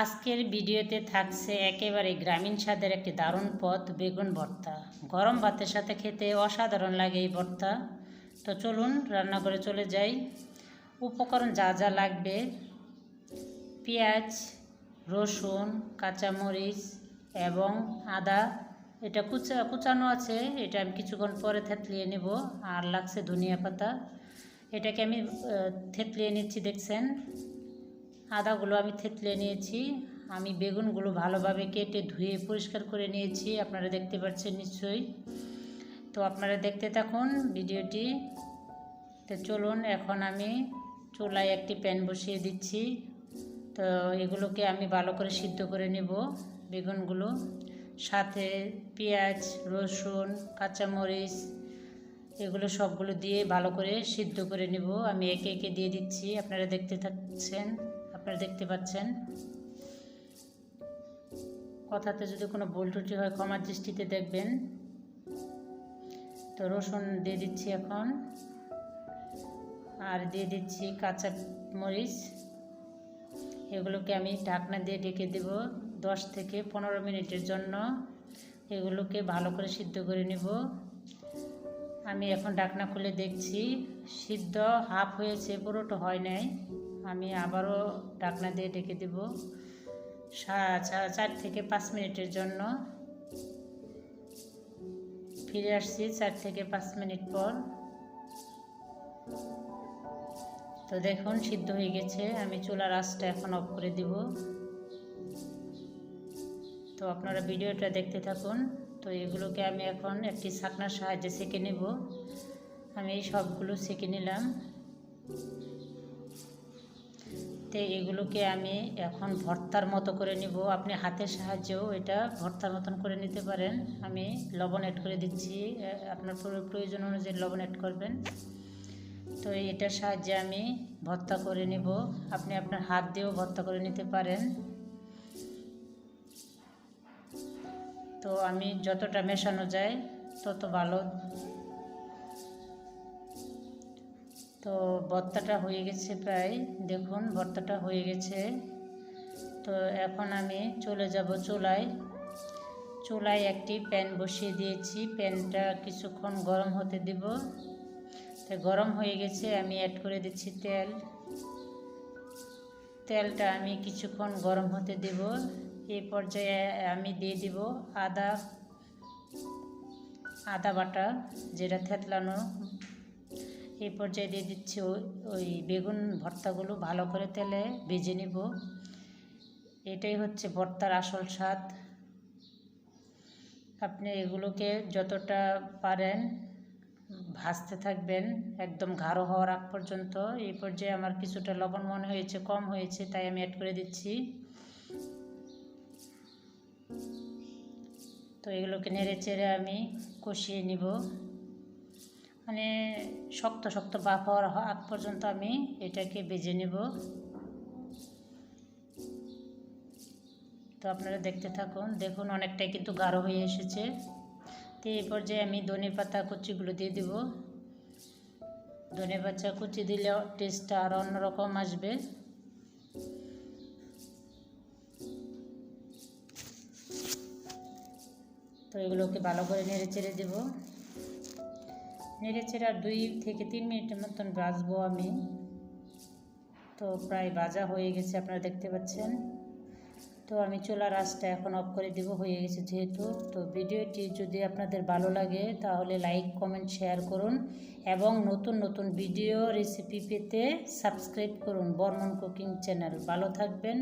আজকের ভিডিওতে থাকছে একেবারে গ্রামীণ স্বাদের একটি দারুণ পদ, বেগুন ভর্তা। গরম ভাতের সাথে খেতে অসাধারণ লাগে এই ভর্তা। তো চলুন রান্না করে চলে যাই। উপকরণ যা যা লাগবে: পেঁয়াজ, রসুন, কাঁচামরিচ এবং আদা। এটা কুচানো আছে, এটা আমি কিছুক্ষণ পরে থেতলিয়ে নেব। আর লাগছে ধনিয়া পাতা, এটাকে আমি থেতলিয়ে নিচ্ছি। দেখছেন, আদাগুলো আমি থেতলে নিয়েছি। আমি বেগুনগুলো ভালোভাবে কেটে ধুয়ে পরিষ্কার করে নিয়েছি, আপনারা দেখতে পাচ্ছেন নিশ্চয়ই। তো আপনারা দেখতে থাকুন ভিডিওটি। তো চলুন, এখন আমি চুলায় একটি প্যান বসিয়ে দিচ্ছি। তো এগুলোকে আমি ভালো করে সিদ্ধ করে নেব। বেগুনগুলো সাথে পেঁয়াজ, রসুন, কাঁচামরিচ এগুলো সবগুলো দিয়ে ভালো করে সিদ্ধ করে নেব। আমি একে একে দিয়ে দিচ্ছি, আপনারা দেখতে পাচ্ছেন। কথাতে যদি কোনো ভুল ত্রুটি হয় ক্ষমার দৃষ্টিতে দেখবেন। তো রসুন দিয়ে দিচ্ছি এখন, আর দিয়ে দিচ্ছি কাঁচা মরিচ। এগুলোকে আমি ঢাকনা দিয়ে ঢেকে দেব 10 থেকে 15 মিনিটের জন্য। এগুলোকে ভালো করে সিদ্ধ করে নেব। আমি এখন ঢাকনা খুলে দেখছি, সিদ্ধ হাফ হয়েছে, পুরোটা হয় নাই। আমি আবারও ঢাকনা দিয়ে ঢেকে দেব 4 থেকে 5 মিনিটের জন্য। ফিরে আসছি 4 থেকে 5 মিনিট পর। তো দেখুন সিদ্ধ হয়ে গেছে। আমি চুলার আঁচটা এখন অফ করে দিব। তো আপনারা ভিডিওটা দেখতে থাকুন। তো এগুলোকে আমি এখন একটি ছাঁকনার সাহায্যে সেঁকে নেব। আমি এই সবগুলো সেঁকে নিলাম। তো এগুলোকে আমি এখন ভর্তার মতো করে নিব। আপনি হাতের সাহায্যেও এটা ভর্তার মতন করে নিতে পারেন। আমি লবণ অ্যাড করে দিচ্ছি, আপনার প্রয়োজন অনুযায়ী লবণ অ্যাড করবেন। তো এটার সাহায্যে আমি ভর্তা করে নিব। আপনি আপনার হাত দিয়েও ভর্তা করে নিতে পারেন। তো আমি যতটা মেশানো যায় তত ভালো। তো ভর্তাটা হয়ে গেছে প্রায়, দেখুন ভর্তাটা হয়ে গেছে। তো এখন আমি চলে যাব চুলায় একটি প্যান বসিয়ে দিয়েছি। প্যানটা কিছুক্ষণ গরম হতে দেব। তো গরম হয়ে গেছে, আমি অ্যাড করে দিচ্ছি তেলটা আমি কিছুক্ষণ গরম হতে দেব। এই পর্যায়ে আমি দিয়ে দিব আদা বাটা, যেটা থেতলানো। এই পর্যায়ে দিয়ে দিচ্ছি ওই বেগুন ভর্তাগুলো ভালো করে তেলে ভেজে নিব। এটাই হচ্ছে ভর্তার আসল স্বাদ। আপনি এগুলোকে যতটা পারেন ভাজতে থাকবেন একদম গাঢ় হওয়ার আগ পর্যন্ত। এই পর্যায়ে আমার কিছুটা লবণ মনে হয়েছে কম হয়েছে, তাই আমি অ্যাড করে দিচ্ছি। তো এগুলোকে নেড়ে চেড়ে আমি কষিয়ে নিব, মানে শক্ত শক্ত ভাপ হওয়ার আগ পর্যন্ত আমি এটাকে ভেজে নেব। তো আপনারা দেখতে থাকুন, দেখুন অনেকটাই কিন্তু গাঢ় হয়ে এসেছে। তো এই পর্যায়ে আমি ধনেপাতা কুচিগুলো দিয়ে দেব। ধনেপাতা কুচি দিলে টেস্টটা আরও অন্যরকম আসবে। তো এগুলোকে ভালো করে নেড়ে চেড়ে দেবো। নেড়ে চেড়ে আর 2 থেকে 3 মিনিটের মতন ভাজবো আমি। তো প্রায় ভাজা হয়ে গেছে, আপনারা দেখতে পাচ্ছেন। তো আমি চুলার আঁচটা এখন অফ করে দেব, হয়ে গেছে যেহেতু। তো ভিডিওটি যদি আপনাদের ভালো লাগে তাহলে লাইক, কমেন্ট, শেয়ার করুন এবং নতুন নতুন ভিডিও রেসিপি পেতে সাবস্ক্রাইব করুন বর্মন কুকিং চ্যানেল। ভালো থাকবেন।